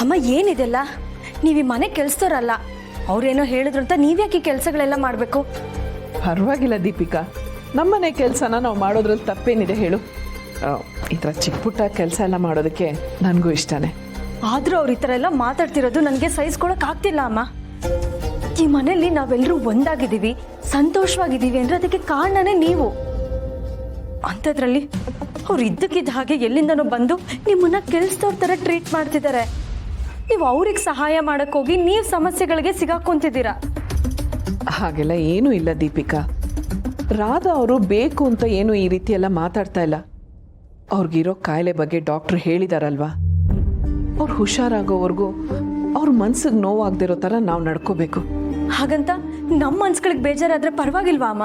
ಅಮ್ಮ ಏನಿದೆಲ್ಲ, ನೀವು ಈ ಮನೆ ಕೆಲಸದವ್ರಲ್ಲ. ಅವ್ರೇನೋ ಹೇಳಿದ್ರು ಅಂತ ನೀವ್ಯಾಕೆ ಈ ಕೆಲಸಗಳೆಲ್ಲ ಮಾಡಬೇಕು? ಪರವಾಗಿಲ್ಲ ದೀಪಿಕಾ, ನಮ್ಮನೆ ಕೆಲಸನ ನಾವು ಮಾಡೋದ್ರಲ್ಲಿ ತಪ್ಪೇನಿದೆ ಹೇಳು. ಈ ಥರ ಚಿಕ್ಕ ಪುಟ್ಟ ಕೆಲಸ ಎಲ್ಲ ಮಾಡೋದಕ್ಕೆ ನನಗೂ ಇಷ್ಟನೇ. ಆದರೂ ಅವ್ರು ಈ ಥರ ಎಲ್ಲ ಮಾತಾಡ್ತಿರೋದು ನನಗೆ ಸಹಿಸ್ಕೊಳಕ್ ಆಗ್ತಿಲ್ಲ ಅಮ್ಮ. ಈ ಮನೆಯಲ್ಲಿ ನಾವೆಲ್ಲರೂ ಒಂದಾಗಿದ್ದೀವಿ, ಸಂತೋಷವಾಗಿದ್ದೀವಿ ಅಂದರೆ ಅದಕ್ಕೆ ಕಾರಣನೇ ನೀವು. ಅಂಥದ್ರಲ್ಲಿ ಅವ್ರು ಇದ್ದಕ್ಕಿದ್ದ ಹಾಗೆ ಎಲ್ಲಿಂದನೋ ಬಂದು ನಿಮ್ಮನ್ನ ಕೆಲಸದವ್ರ ಥರ ಟ್ರೀಟ್ ಮಾಡ್ತಿದ್ದಾರೆ. ನೀವು ಅವ್ರಿಗೆ ಸಹಾಯ ಮಾಡೋಕ್ಕೋಗಿ ನೀವು ಸಮಸ್ಯೆಗಳಿಗೆ ಸಿಗಾಕೊಂತಿದ್ದೀರಾ. ಹಾಗೆಲ್ಲ ಏನೂ ಇಲ್ಲ ದೀಪಿಕಾ. ರಾಧಾ ಅವರು ಬೇಕು ಅಂತ ಏನು ಈ ರೀತಿ ಎಲ್ಲ ಮಾತಾಡ್ತಾ ಇಲ್ಲ. ಅವ್ರಿಗಿರೋ ಕಾಯಿಲೆ ಬಗ್ಗೆ ಡಾಕ್ಟ್ರು ಹೇಳಿದಾರಲ್ವಾ, ಅವ್ರು ಹುಷಾರಾಗೋವರೆಗೂ ಅವ್ರ ಮನ್ಸಿಗೆ ನೋವಾಗದಿರೋ ಥರ ನಾವು ನಡ್ಕೋಬೇಕು. ಹಾಗಂತ ನಮ್ಮ ಮನ್ಸುಗಳಿಗೆ ಬೇಜಾರಾದ್ರೆ ಪರವಾಗಿಲ್ವಾ ಅಮ್ಮ?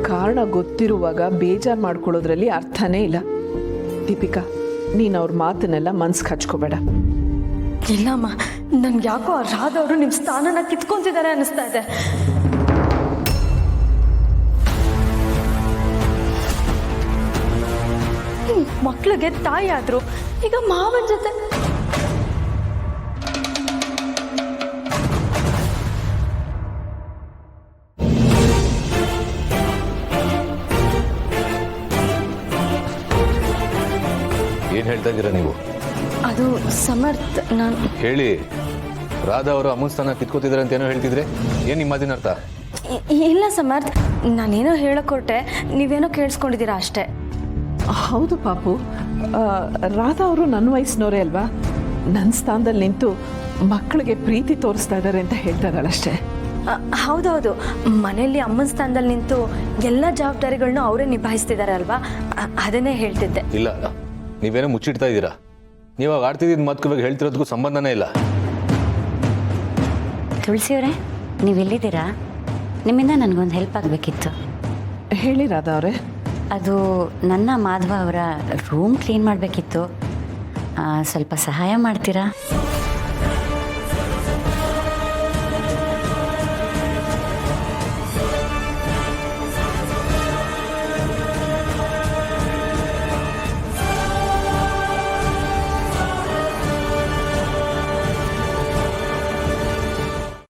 ಕಾರಣ ಗೊತ್ತಿರುವಾಗ ಬೇಜಾರು ಮಾಡ್ಕೊಳ್ಳೋದ್ರಲ್ಲಿ ಅರ್ಥನೇ ಇಲ್ಲ. ದೀಪಿಕಾ, ನೀನು ಅವ್ರ ಮಾತನ್ನೆಲ್ಲ ಮನ್ಸಿಗೆ ಹಚ್ಕೋಬೇಡ. ಇಲ್ಲಮ್ಮ, ನನ್ಗೆ ಯಾಕೋ ರಾಧವರು ನಿಮ್ಮ ಸ್ಥಾನನ ಕಿತ್ಕೊಂತಿದ್ದಾರೆ ಅನ್ನಿಸ್ತಾ ಇದೆ. ಮಕ್ಳಿಗೆ ತಾಯಿ ಆದ್ರು, ಈಗ ಮಾವನ ಜೊತೆ ಏನು ಹೇಳ್ತಾ ಇದ್ದೀರಾ ನೀವು? ಅದು ಸಮರ್ಥ್, ನಾನು ಹೇಳಿ. ರಾಧಾ ಅವರು ಅಮ್ಮನ ಸ್ಥಾನ ಕಿತ್ಕೋತಿದ್ದಾರೆ ಅಂತ ಏನೋ ಹೇಳ್ತಿದ್ರೆ, ಏನು ನಿಮ್ಮ ಮಾತಿನ ಅರ್ಥ? ಇಲ್ಲ ಸಮರ್ಥ್, ನಾನೇನೋ ಹೇಳಕೊಟ್ಟೆ, ನೀವೇನೋ ಕೇಳಿಸ್ಕೊಂಡಿದ್ದೀರಾ ಅಷ್ಟೇ. ಹೌದು ಪಾಪು, ರಾಧಾ ಅವರು ನನ್ನ ವಯಸ್ಸಿನವರೇ ಅಲ್ವಾ. ನನ್ನ ಸ್ಥಾನದಲ್ಲಿ ನಿಂತು ಮಕ್ಕಳಿಗೆ ಪ್ರೀತಿ ತೋರಿಸ್ತಾ ಇದ್ದಾರೆ ಅಂತ ಹೇಳ್ತಾ ಇದ್ದಾಳಷ್ಟೇ. ಹೌದೌದು, ಮನೆಯಲ್ಲಿ ಅಮ್ಮನ ಸ್ಥಾನದಲ್ಲಿ ನಿಂತು ಎಲ್ಲ ಜವಾಬ್ದಾರಿಗಳನ್ನೂ ಅವರೇ ನಿಭಾಯಿಸ್ತಿದ್ದಾರೆ ಅಲ್ವಾ, ಅದನ್ನೇ ಹೇಳ್ತಿದ್ದೆ. ಇಲ್ಲ, ನೀವೇನೋ ಮುಚ್ಚಿಡ್ತಾ ಇದ್ದೀರಾ. ನೀವಾಗ ಆಡ್ತಿದ್ದ ಮಾತುಕವಾಗಿ ಹೇಳ್ತಿರೋದಕ್ಕೂ ಸಂಬಂಧನೇ ಇಲ್ಲ. ತುಳಸಿಯವರೇ, ನೀವೆಲ್ಲಿದ್ದೀರಾ? ನಿಮ್ಮಿಂದ ನನಗೊಂದು ಹೆಲ್ಪ್ ಆಗಬೇಕಿತ್ತು. ಹೇಳಿ ರಾಧಾ ಅವರೇ. ಅದು ನನ್ನ ಮಾಧವ ಅವರ ರೂಮ್ ಕ್ಲೀನ್ ಮಾಡಬೇಕಿತ್ತು. ಸ್ವಲ್ಪ ಸಹಾಯ ಮಾಡ್ತೀರಾ?